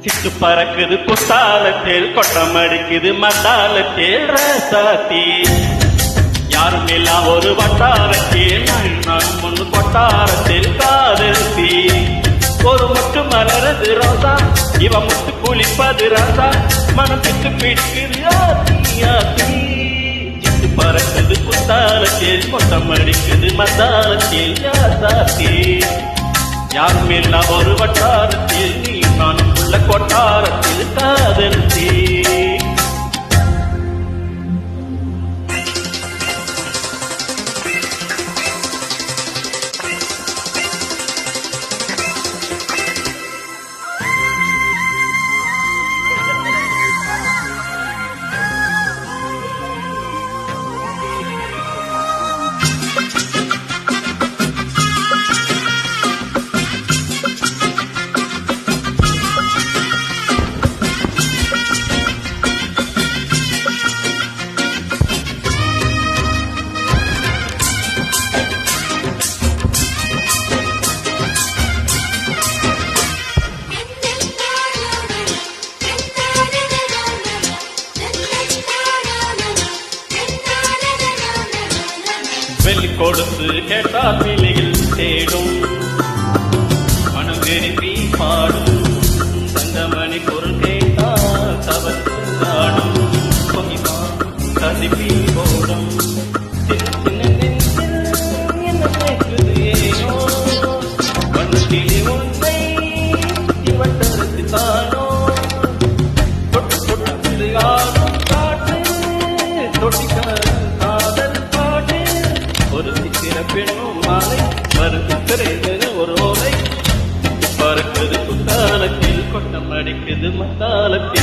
சிட்டு பறக்குது குத்தாலத்தில் கொட்டம் அடிக்குது மத்தாலத்தில் ரசாத்தி யாரும் எல்லாம் ஒரு வட்டாரத்தில் நான் ஒன்று கொட்டாரத்தில் காதல்சி ஒரு முட்டு மலரது ரோசா இவ முட்டு குளிப்பது ராசா மனத்துக்கு பிடிக்குது ஆத்தி சிட்டு பறக்குது குத்தாலத்தில் கொட்டம் அடிக்குது மத்தாலத்தில் ரசாத்தி யாரும் எல்லாம் ஒரு வட்டாரத்தில் நீ நானும் உள்ள கொட்டாரத்தில் காதல்சி வெள்ளி கொடுத்து கேட்டால் நிலையில் தேடும் மனம் விரும்பி பாடும் தங்கமணி பொருள் கேட்டால் தவறு நாடும் கதிப்பி போடும் என்ன கேட்குது ஏனோ வண்ணத்திலே உன்னை இவட்டருக்கு தானோ தொட்டு தொட்டு ஆடும் காட்டு தொட்டிக்கார ஒரு சித்திர பெண்ணும் மாலை மறுத்திருந்தது ஒரு ஓலை பறக்குது குத்தாலத்தில் கொட்டம் அடிக்குது மத்தாலத்தில்